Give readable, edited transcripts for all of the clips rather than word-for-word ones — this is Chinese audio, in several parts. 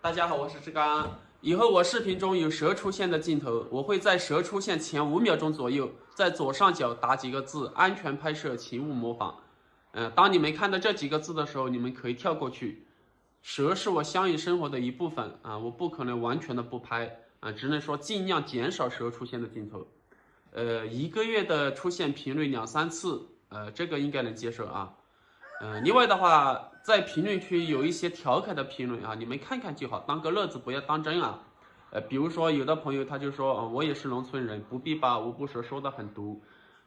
大家好，我是志刚。以后我视频中有蛇出现的镜头，我会在蛇出现前5秒钟左右，在左上角打几个字"安全拍摄，请勿模仿"。当你们看到这几个字的时候，你们可以跳过去。蛇是我乡野生活的一部分啊，我不可能完全的不拍啊，只能说尽量减少蛇出现的镜头。1个月的出现频率2、3次，这个应该能接受啊。另外的话，在评论区有一些调侃的评论啊，你们看看就好，当个乐子，不要当真啊。比如说有的朋友他就说，我也是农村人，不必把无辜蛇说得很毒。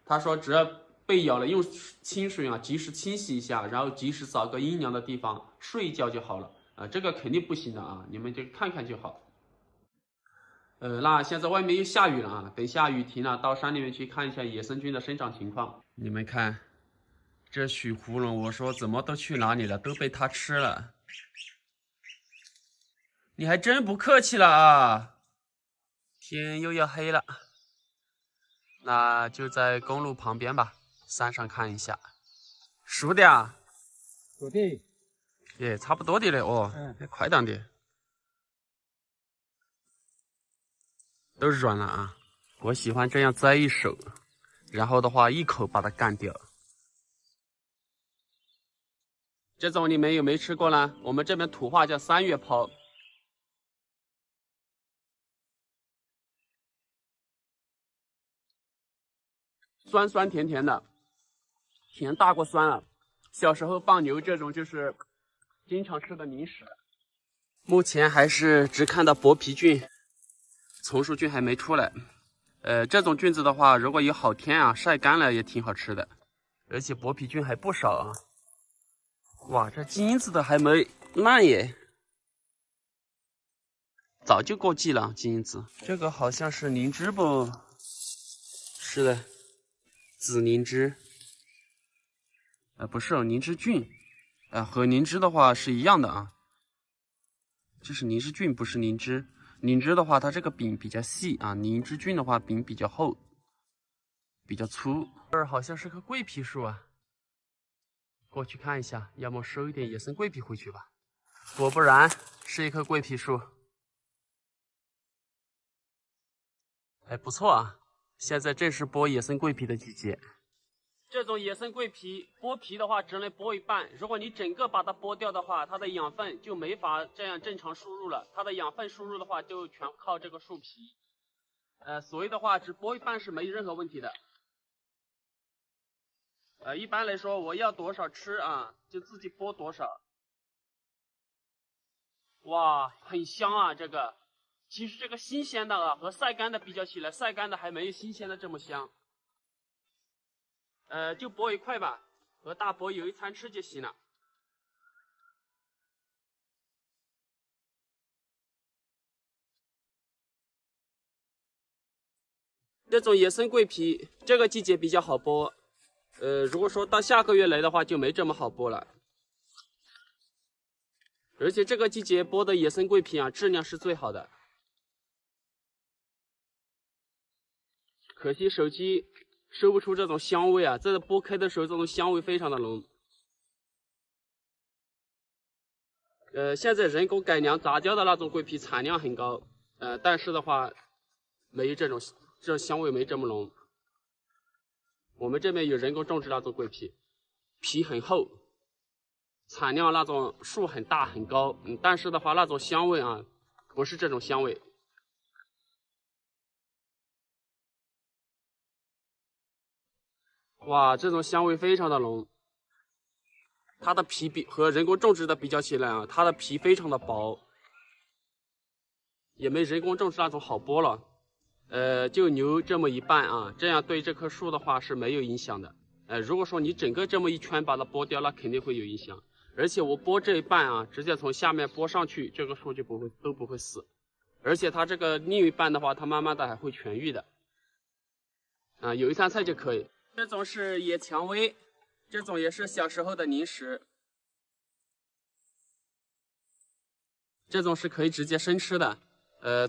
他说只要被咬了，用清水啊及时清洗一下，然后及时找个阴凉的地方睡一觉就好了。这个肯定不行的啊，你们就看看就好。那现在外面又下雨了啊，等下雨停了，到山里面去看一下野生菌的生长情况。你们看。这许窟窿，我说怎么都去哪里了，都被它吃了。你还真不客气了啊！天又要黑了，那就在公路旁边吧，山上看一下。熟的啊？熟的。也差不多的了哦。快点的。都软了啊！我喜欢这样摘一手，然后的话一口把它干掉。这种你们有没吃过呢？我们这边土话叫3月抛。酸酸甜甜的，甜大过酸了。小时候放牛这种就是经常吃的零食。目前还是只看到薄皮菌，丛树菌还没出来。这种菌子的话，如果有好天啊，晒干了也挺好吃的，而且薄皮菌还不少啊。哇，这金子的还没烂耶，早就过季了。金子，这个好像是灵芝不？是的，紫灵芝。不是灵芝菌，和灵芝的话是一样的啊。这是灵芝菌，不是灵芝。灵芝的话，它这个柄比较细啊，灵芝菌的话柄比较厚，比较粗。这儿好像是棵桂皮树啊，过去看一下，要么收一点野生桂皮回去吧。果不然，是一棵桂皮树。哎，不错啊，现在正是剥野生桂皮的季节。这种野生桂皮剥皮的话，只能剥一半。如果你整个把它剥掉的话，它的养分就没法这样正常输入了。它的养分输入的话，就全靠这个树皮。所以的话，只剥一半是没任何问题的。一般来说，我要多少吃啊，就自己剥多少。哇，很香啊！这个，其实这个新鲜的啊，和晒干的比较起来，晒干的还没有新鲜的这么香。就剥一块吧，和大伯有一餐吃就行了。这种野生桂皮，这个季节比较好剥。如果说到下个月来的话，就没这么好剥了。而且这个季节剥的野生桂皮啊，质量是最好的。可惜手机收不出这种香味啊，在剥开的时候，这种香味非常的浓。现在人工改良杂交的那种桂皮产量很高，但是的话，没有这种香味没这么浓。我们这边有人工种植那种桂皮，皮很厚，产量那种树很大很高，但是的话那种香味啊，不是这种香味。哇，这种香味非常的浓。它的皮和人工种植的比较起来啊，它的皮非常的薄，也没人工种植那种好剥了。就留这么一半啊，这样对这棵树的话是没有影响的。如果说你整个这么一圈把它剥掉，那肯定会有影响。而且我剥这一半啊，直接从下面剥上去，这个树就都不会死。而且它这个另一半的话，它慢慢的还会痊愈的。有一餐菜就可以。这种是野蔷薇，这种也是小时候的零食。这种是可以直接生吃的。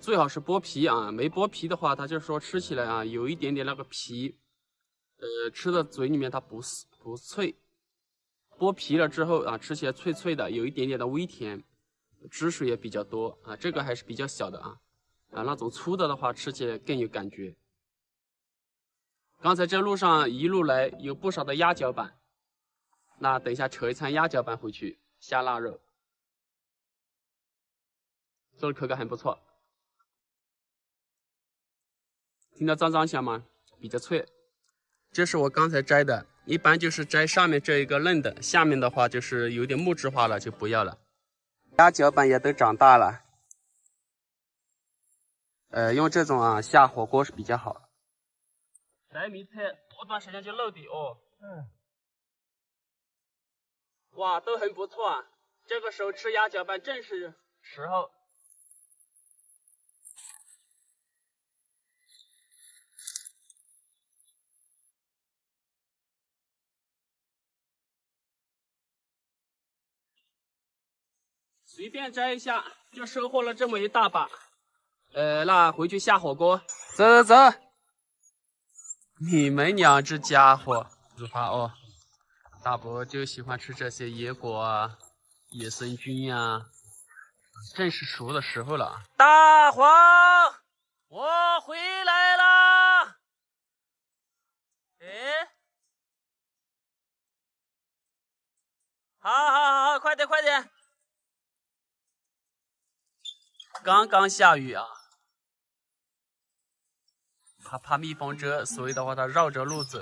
最好是剥皮啊，没剥皮的话，它就说吃起来啊有一点点那个皮，吃到嘴里面它不脆。剥皮了之后啊，吃起来脆脆的，有一点点的微甜。汁水也比较多啊。这个还是比较小的啊，那种粗的话吃起来更有感觉。刚才这路上一路来有不少的鸭脚板，那等一下扯一餐鸭脚板回去下腊肉，做的口感很不错。听到脏脏响吗？比较脆。这是我刚才摘的，一般就是摘上面这一个嫩的，下面的话就是有点木质化了，就不要了。鸭脚板也都长大了，用这种啊下火锅是比较好。摘米菜多段时间就落地哦。哇，都很不错啊。这个时候吃鸭脚板正是时候。随便摘一下就收获了这么一大把，那回去下火锅。走走，你们两只家伙，不怕哦。大伯就喜欢吃这些野果啊、野生菌呀，正是熟的时候了。大黄，我回来啦！哎，好，快点快点！刚刚下雨啊，怕蜜蜂蛰，所以的话它绕着路走。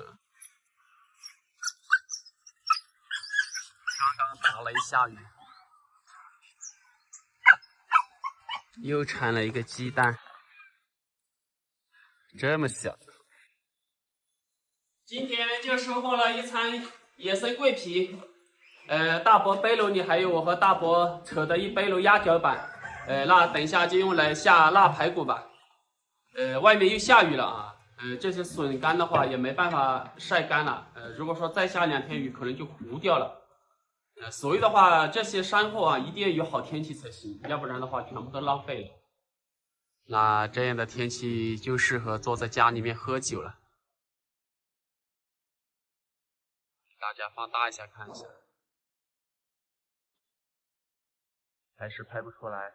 刚刚打了一下雨，又产了一个鸡蛋，这么小。今天就收获了一餐野生桂皮，大伯背篓里还有我和大伯扯的一背篓鸭脚板，那等一下就用来下腊排骨吧。外面又下雨了啊，这些笋干的话也没办法晒干了，如果说再下2天雨，可能就糊掉了。所以的话，这些山货啊，一定要有好天气才行，要不然的话全部都浪费了。那这样的天气就适合坐在家里面喝酒了。大家放大一下看一下，还是拍不出来。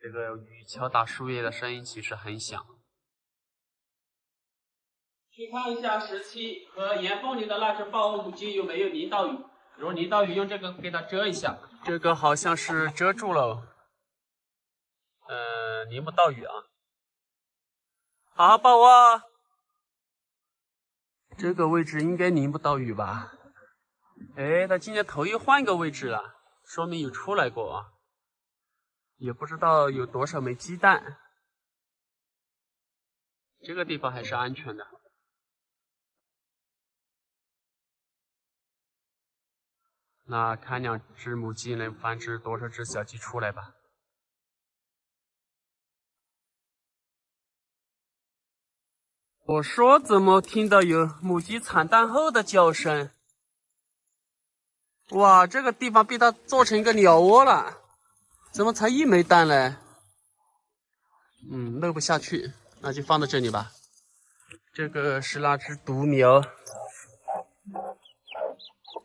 这个雨敲打树叶的声音其实很响。去看一下17和岩缝里的那只豹母鸡有没有淋到雨。如果淋到雨，用这个给它遮一下。这个好像是遮住了，淋不到雨啊。好好抱啊！这个位置应该淋不到雨吧？哎，它今天头又换个位置了，说明有出来过啊。也不知道有多少枚鸡蛋。这个地方还是安全的。那看2只母鸡能繁殖多少只小鸡出来吧。我说怎么听到有母鸡产蛋后的叫声？哇，这个地方被它做成一个鸟窝了，怎么才1枚蛋嘞？漏不下去，那就放到这里吧。这个是那只独苗。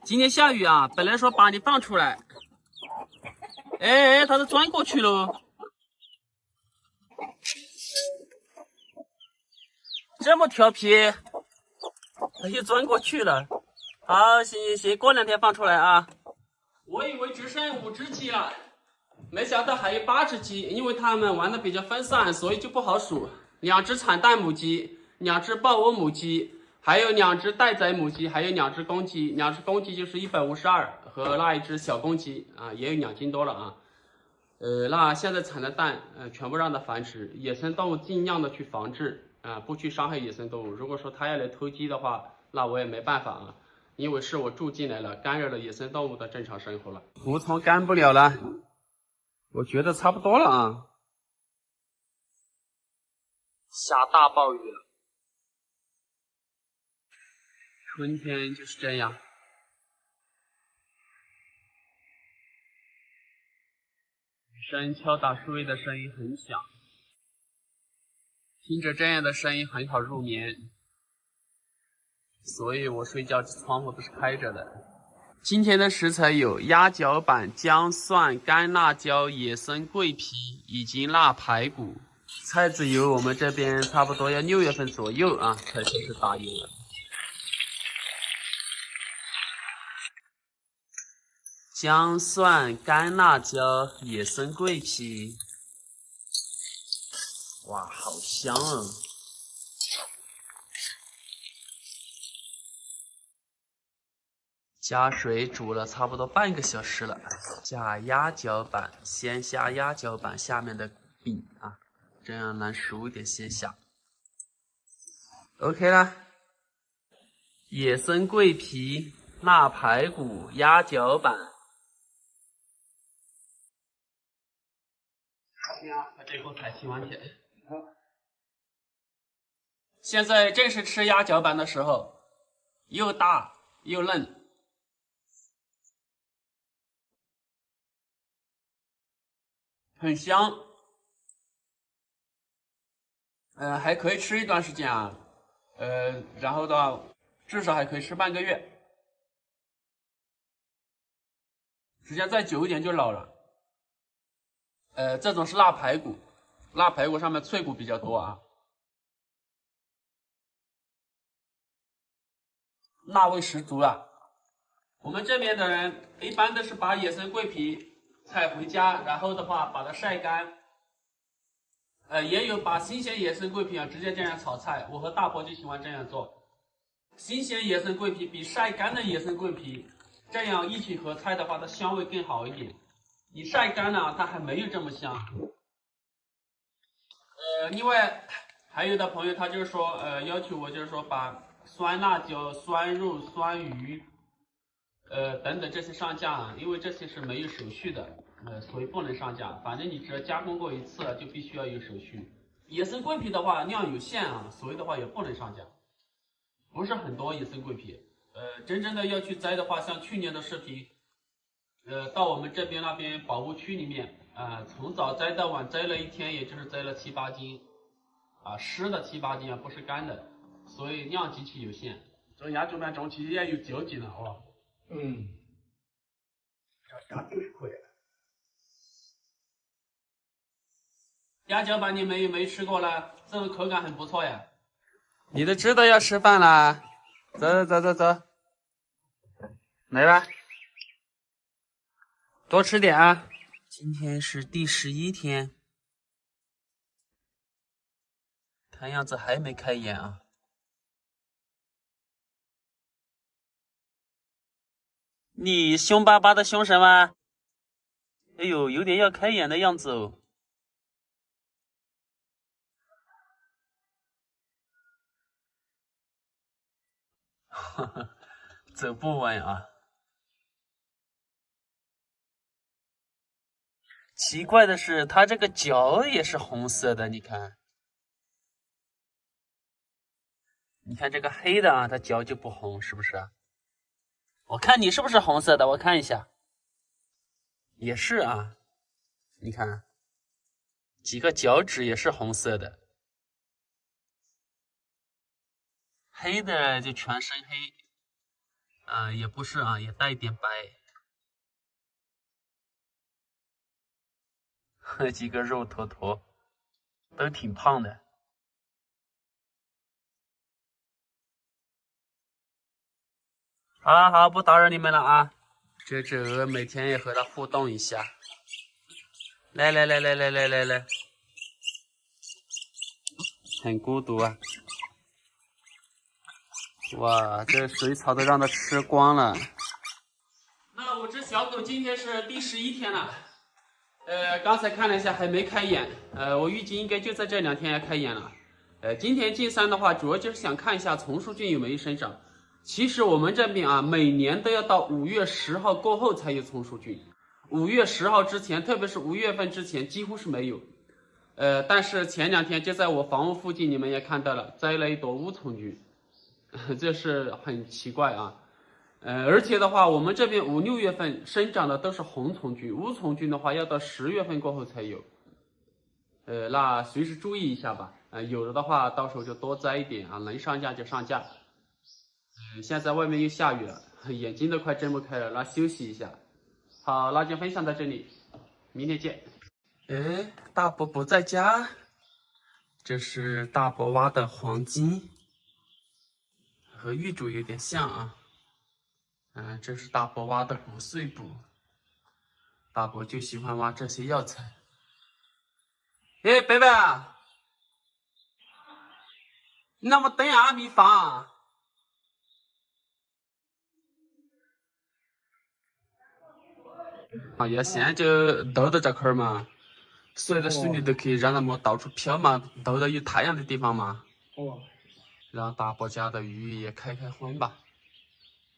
今天下雨啊，本来说把你放出来，它都钻过去了。这么调皮，它又钻过去了。好，行，过2天放出来啊。我以为只剩5只鸡了，没想到还有8只鸡，因为它们玩的比较分散，所以就不好数。2只产蛋母鸡，2只抱窝母鸡，还有2只待宰母鸡，还有2只公鸡。2只公鸡就是152，和那一只小公鸡啊，也有2斤多了啊。那现在产的蛋，全部让它繁殖。野生动物尽量的去防治啊，不去伤害野生动物。如果说它要来偷鸡的话，那我也没办法啊，因为是我住进来了，干扰了野生动物的正常生活了。胡同干不了了，我觉得差不多了啊。下大暴雨了，春天就是这样。雨声敲打树叶的声音很响，听着这样的声音很好入眠，所以我睡觉窗户都是开着的。今天的食材有鸭脚板、姜蒜、干辣椒、野生桂皮以及腊排骨。菜籽油我们这边差不多要6月份左右啊才开始打油了。姜蒜、干辣椒、野生桂皮，哇，好香啊！加水煮了差不多半个小时了，加鸭脚板，先下鸭脚板下面的饼啊，这样能熟一点先下。OK 了，野生桂皮、腊排骨、鸭脚板。把这口菜洗完去。现在正是吃鸭脚板的时候，又大又嫩。很香，还可以吃一段时间啊，然后的话，至少还可以吃半个月，时间再久一点就老了。这种是腊排骨，腊排骨上面脆骨比较多啊，辣味十足啊。我们这边的人一般都是把野生桂皮采回家，然后的话把它晒干。也有把新鲜野生桂皮啊直接这样炒菜，我和大伯就喜欢这样做。新鲜野生桂皮比晒干的野生桂皮这样一起合菜的话，它香味更好一点。你晒干了，它还没有这么香。另外还有的朋友他就是说，要求我就是说把酸辣椒、酸肉、酸鱼，等等这些上架啊，因为这些是没有手续的，所以不能上架。反正你只要加工过一次，就必须要有手续。野生桂皮的话量有限啊，所以的话也不能上架，不是很多野生桂皮。真正的要去摘的话，像去年的视频，到我们这边那边保护区里面，从早摘到晚摘了一天，也就是摘了7、8斤，啊，湿的7、8斤啊，不是干的，所以量极其有限。这鸭脚板种起也有9斤了哦。这价就是贵。鸭脚板你们有没有吃过呢？这种口感很不错呀。你都知道要吃饭啦，走走走走，来吧，多吃点啊。今天是第11天，看样子还没开眼啊。你凶巴巴的凶什么？哎呦，有点要开眼的样子哦。哈哈，走不稳啊。奇怪的是，它这个脚也是红色的，你看，你看这个黑的啊，它脚就不红，是不是啊？我看你是不是红色的？我看一下，也是啊，你看，几个脚趾也是红色的，黑的就全身黑，也不是啊，也带一点白，几个肉坨坨，都挺胖的。好好，不打扰你们了啊。这只鹅每天也和它互动一下。来来来来来来来来，很孤独啊。哇，这水草都让它吃光了。那我这小狗今天是第11天了。刚才看了一下，还没开眼。我预计应该就在这2天要开眼了。今天进山的话，主要就是想看一下丛书菌有没有生长。其实我们这边啊，每年都要到5月10号过后才有丛书菌，5月10号之前，特别是5月份之前，几乎是没有。但是前2天就在我房屋附近，你们也看到了，栽了一朵乌虫菌，这是很奇怪啊。而且的话，我们这边5、6月份生长的都是红虫菌，乌虫菌的话要到10月份过后才有。那随时注意一下吧。有了的话，到时候就多摘一点啊，能上架就上架。现在外面又下雨了，眼睛都快睁不开了，那休息一下。好，那就分享到这里，明天见。哎，大伯不在家，这是大伯挖的黄金，和玉主有点像啊。这是大伯挖的骨碎补，大伯就喜欢挖这些药材。哎，伯伯，你那么等阿米房？要现就兜到这块儿嘛，所有的水泥都可以让它们到处飘嘛，兜到有太阳的地方嘛。让大伯家的鱼也开开荤吧，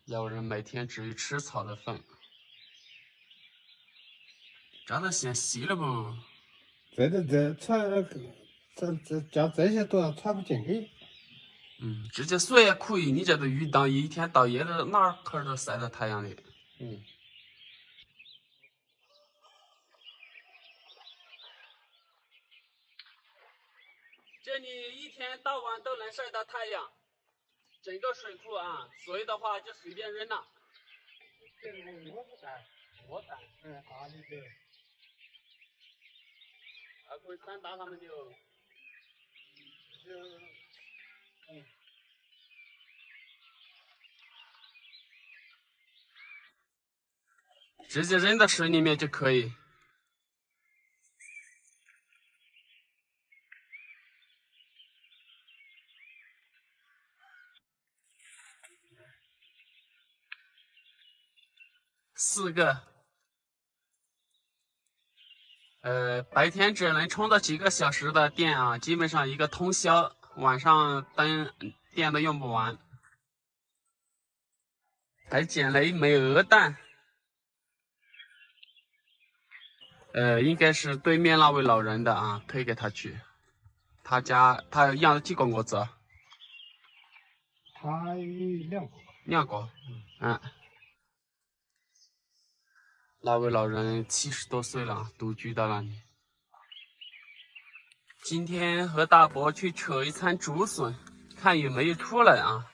要人每天只有吃草的份。这都嫌细了不？这叫这些都要喘不进去。直接说也可以，你这个鱼档一天到夜的哪块儿都晒着太阳的。这里一天到晚都能晒到太阳，整个水库啊，所以的话就随便扔了。我蛋，大的的。可以散大他们就。直接扔到水里面就可以。4个。白天只能充到几个小时的电啊，基本上一个通宵，晚上电都用不完。还捡了一枚鹅蛋。应该是对面那位老人的啊，推给他去。他养了几个蛾子？他有2个。那位老人70多岁了，独居到那里。今天和大伯去扯一餐竹笋，看有没有出来啊。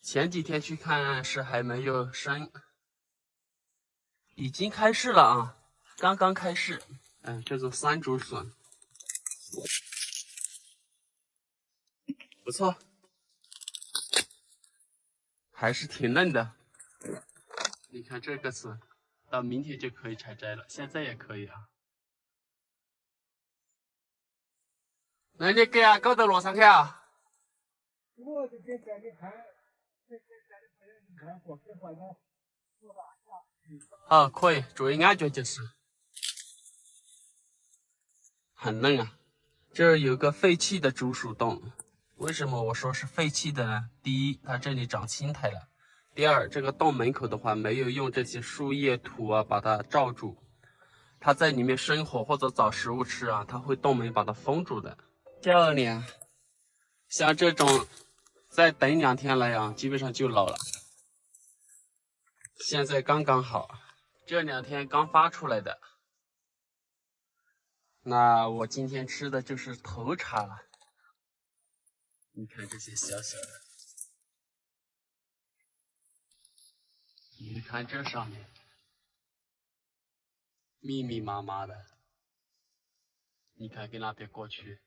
前几天去看是还没有生，已经开市了啊，刚刚开市。这种山竹笋不错，还是挺嫩的。你看这个笋，到明天就可以采摘了，现在也可以啊。那你给啊，搞到路上去啊？我就给这里看，你看过去换的。好，可以，注意安全就是。很嫩啊！这儿有个废弃的竹鼠洞，为什么我说是废弃的呢？第一，它这里长青苔了；第二，这个洞门口的话没有用这些树叶土啊把它罩住，它在里面生火或者找食物吃啊，它会洞门把它封住的。漂亮，像这种再等2天来啊，基本上就老了。现在刚刚好，这2天刚发出来的。那我今天吃的就是头茶了。你看这些小小的，你看这上面密密麻麻的，你看跟那边过去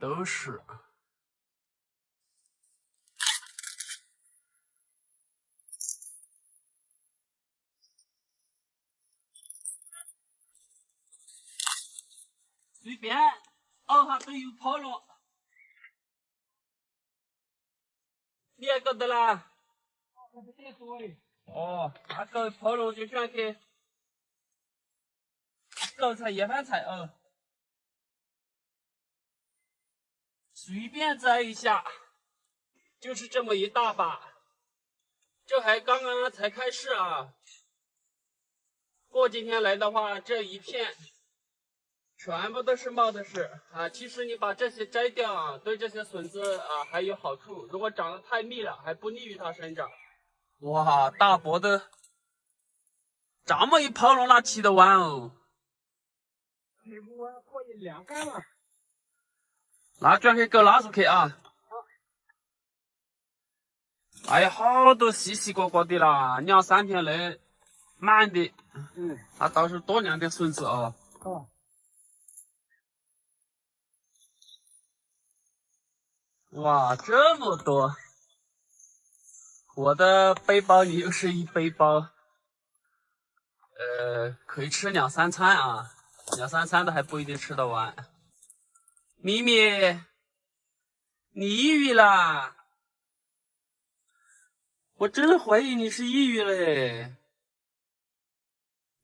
都是。随便熬下都有泡了，你也搞得啦？哦，那搞泡了就选去搞菜叶饭菜哦，随便摘一下，就是这么一大把，这还刚刚才开市啊。过几天来的话，这一片全部都是冒的是啊。其实你把这些摘掉啊，对这些笋子啊还有好处。如果长得太密了，还不利于它生长。哇，大伯的这么一泡拢，哪吃得完哦？你不完可以晾干了。那转去给拉出去啊。哎呀，好多细细果果的啦，2、3天内满的。那倒是多酿点笋子啊。哦。哇，这么多！我的背包里又是一背包，可以吃2、3餐啊，2、3餐都还不一定吃得完。咪咪，你抑郁啦？我真怀疑你是抑郁嘞！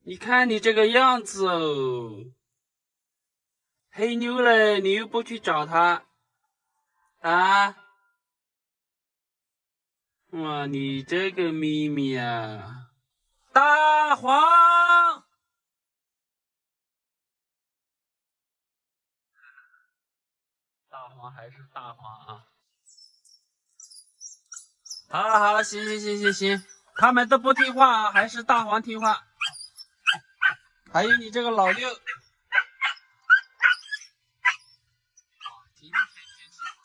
你看你这个样子哦，黑妞嘞，你又不去找他啊？哇，你这个咪咪啊，大黄！大黄还是大黄啊！好好，行，他们都不听话，还是大黄听话。还有你这个老六，今天天气不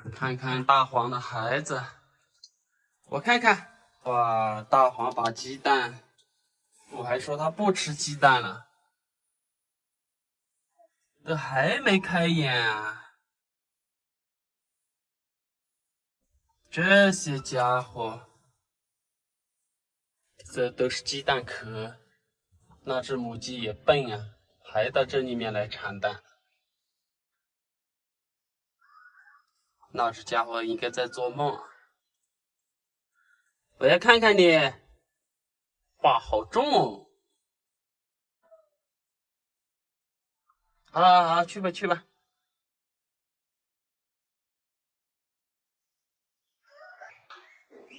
错。看看大黄的孩子，我看看，哇，大黄把鸡蛋，我还说他不吃鸡蛋了，这还没开眼啊！这些家伙，这都是鸡蛋壳。那只母鸡也笨啊，还到这里面来产蛋。那只家伙应该在做梦。我要看看你，哇，好重哦！好，去吧。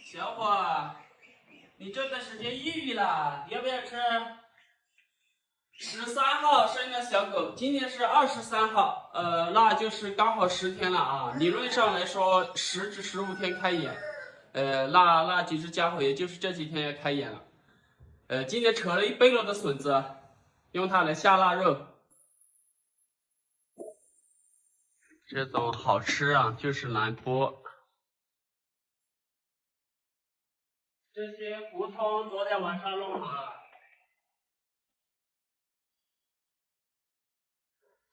小伙，你这段时间抑郁了，要不要吃？13号生的小狗，今天是23号，那就是刚好10天了啊。理论上来说，10至15天开眼，那几只家伙也就是这几天要开眼了。今天扯了1背篓的笋子，用它来下腊肉。这种好吃啊，就是难剥。这些胡葱昨天晚上弄好了。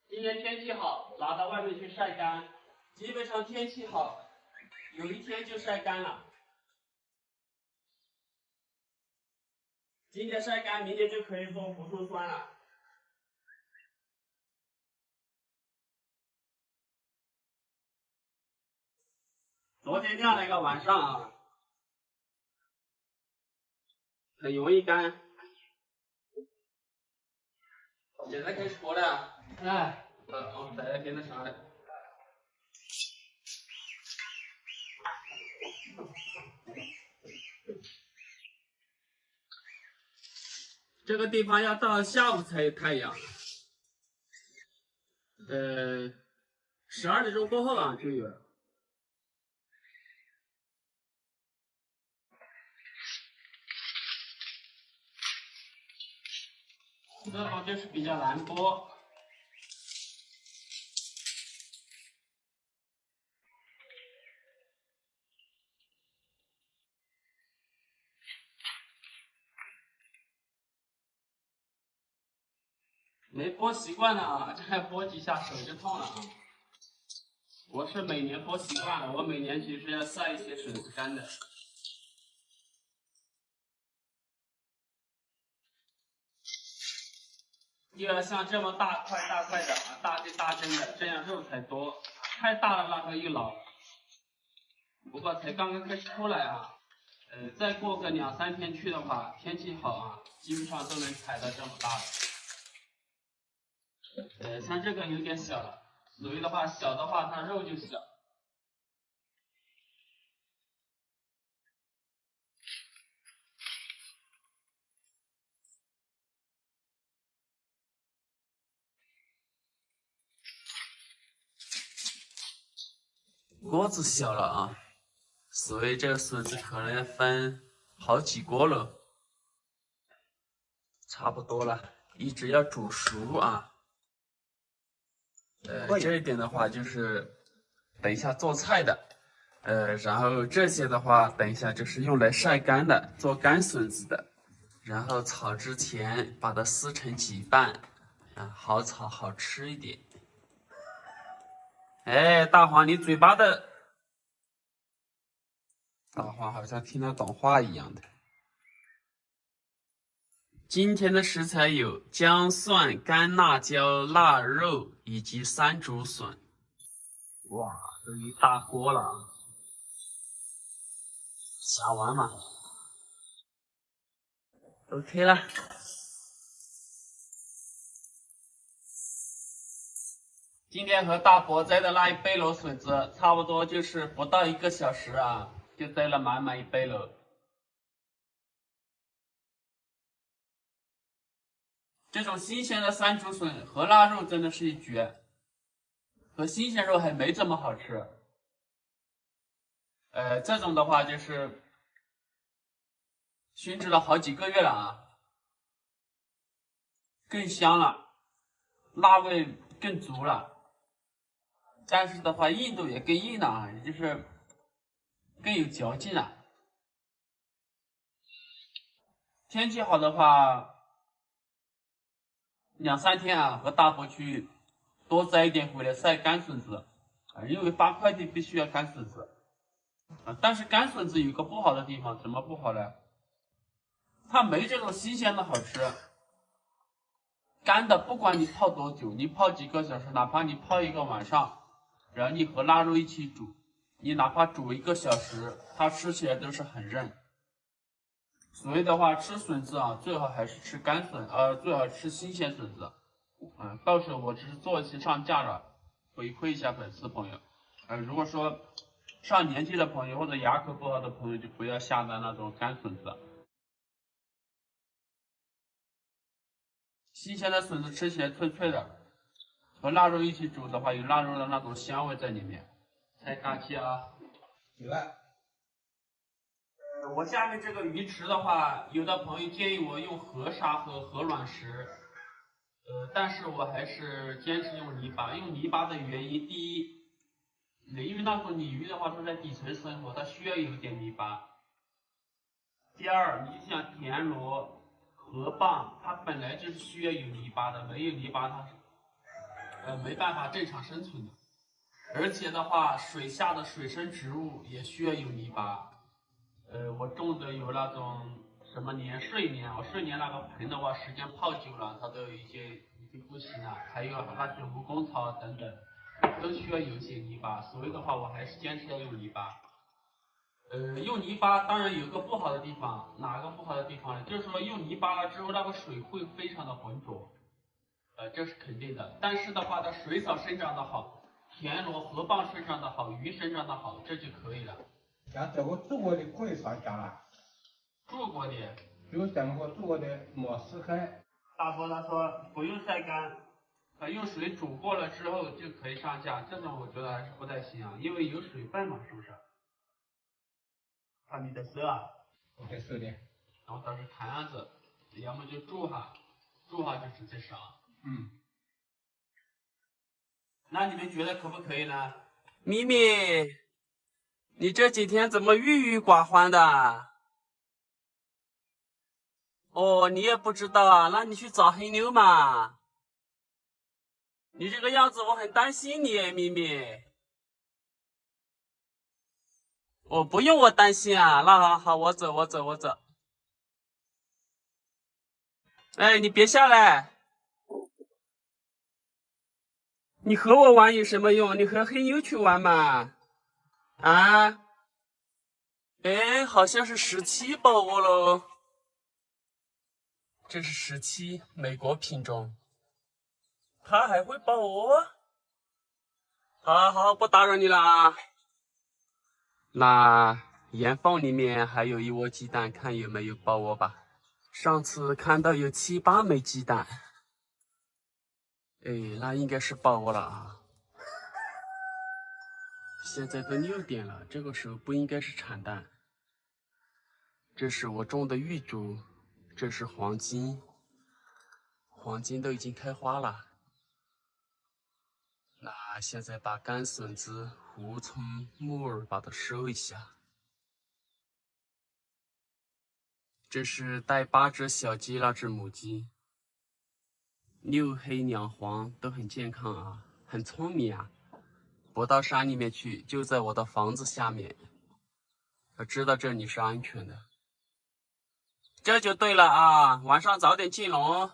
今天天气好，拿到外面去晒干。基本上天气好，有一天就晒干了。今天晒干，明天就可以做胡葱酸了。昨天晾了一个晚上啊，很容易干。现在开始剥了，哎，大家听得上来。这个地方要到下午才有太阳，12点钟过后啊就有了。这种就是比较难剥。没剥习惯了啊，再剥几下手就痛了啊。我是每年剥习惯了，我每年其实要晒一些笋子干的。就要像这么大块的啊，大针大针的，这样肉才多。太大了那个又老了。不过才刚刚开始出来啊，再过个2、3天去的话，天气好啊，基本上都能采到这么大的。像这个有点小了，所以的话小的话它肉就小。锅子小了啊，所以这个笋子可能分好几锅了。差不多了，一直要煮熟啊。这一点的话就是等一下做菜的，然后这些的话，等一下就是用来晒干的，做干笋子的。然后炒之前把它撕成几瓣，好炒好吃一点。哎，大黄，你嘴巴的，大黄好像听得懂话一样的。今天的食材有姜蒜、干辣椒、腊肉以及山竹笋。哇，都一大锅了啊！下完嘛 ，OK 了。今天和大伯摘的那一背篓笋子，差不多就是不到1个小时啊，就摘了满满一背篓。这种新鲜的山竹笋和腊肉真的是一绝，和新鲜肉还没这么好吃。这种的话就是熏制了好几个月了啊，更香了，辣味更足了。但是的话，硬度也更硬了啊，就是更有嚼劲了。天气好的话，2、3天啊，和大伯去多摘一点回来晒干笋子啊，因为发快递必须要干笋子啊。但是干笋子有个不好的地方，怎么不好呢？它没这种新鲜的好吃。干的不管你泡多久，你泡几个小时，哪怕你泡1个晚上，然后你和腊肉一起煮，你哪怕煮1个小时，它吃起来都是很韧。所以的话，吃笋子啊，最好还是吃干笋，最好吃新鲜笋子。到时候我只是做一期上架了，回馈一下粉丝朋友。如果说上年纪的朋友或者牙口不好的朋友，就不要下单那种干笋子。新鲜的笋子吃起来脆脆的，和腊肉一起煮的话，有腊肉的那种香味在里面。拆嘎气啊！有了。我下面这个鱼池的话，有的朋友建议我用河沙和鹅卵石，但是我还是坚持用泥巴。用泥巴的原因，第一，因为那种鲤鱼的话都在底层生活，它需要有一点泥巴。第二，你像田螺、河蚌，它本来就是需要有泥巴的，没有泥巴它是没办法正常生存的。而且的话，水下的水生植物也需要有泥巴。我种的有那种什么睡莲，我睡莲那个盆的话，时间泡久了，它都有一些已经不行了。还有那些蜈蚣草等等，都需要有一些泥巴。所以的话，我还是坚持要用泥巴。用泥巴当然有个不好的地方，哪个不好的地方呢？就是说用泥巴了之后，那个水会非常的浑浊，这是肯定的。但是的话，它水草生长的好，田螺、河蚌生长的好，鱼生长的好，这就可以了。像这个煮过的可以上架了。煮过的，就这么个煮过的没撕开。大伯他说不用晒干，用水煮过了之后就可以上架。这种我觉得还是不太行啊，因为有水分嘛，是不是？看你的手啊，我的手的。然后倒是看样子，要么就煮下就直接上。那你们觉得可不可以呢？咪咪，你这几天怎么郁郁寡欢的？哦，你也不知道啊？那你去找黑妞嘛。你这个样子，我很担心你，咪咪。哦，不用我担心啊。那好好，我走。哎，你别下来。你和我玩有什么用？你和黑妞去玩嘛。啊？哎，好像是17抱窝喽。这是17，美国品种。它还会抱窝？好，不打扰你了啊。那岩缝里面还有一窝鸡蛋，看有没有抱窝吧。上次看到有7、8枚鸡蛋。哎，那应该是抱窝了啊。现在都6点了，这个时候不应该是产蛋。这是我种的玉竹，这是黄金，黄金都已经开花了。那现在把干笋子胡从木耳把它收一下。这是带8只小鸡，那只母鸡，6黑2黄，都很健康啊，很聪明啊。不到山里面去，就在我的房子下面。要知道这里是安全的，这就对了啊！晚上早点进笼。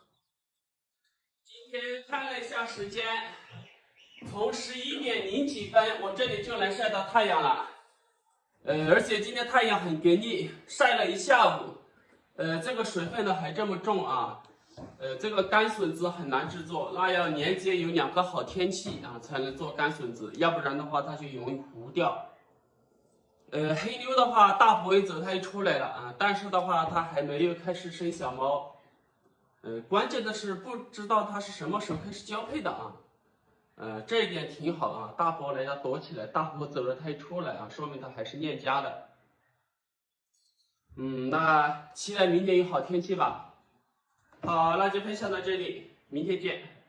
今天看了一下时间，从11点0几分，我这里就能晒到太阳了。而且今天太阳很给力，晒了一下午。这个水分呢还这么重啊。这个干笋子很难制作，那要连接有2个好天气啊，才能做干笋子，要不然的话它就容易糊掉。黑妞的话，大伯一走它就出来了啊，但是的话它还没有开始生小猫。关键的是不知道它是什么时候开始交配的啊。这一点挺好啊，大伯来要躲起来，大伯走了它一出来啊，说明它还是恋家的。那期待明天有好天气吧。好，那就分享到这里，明天见。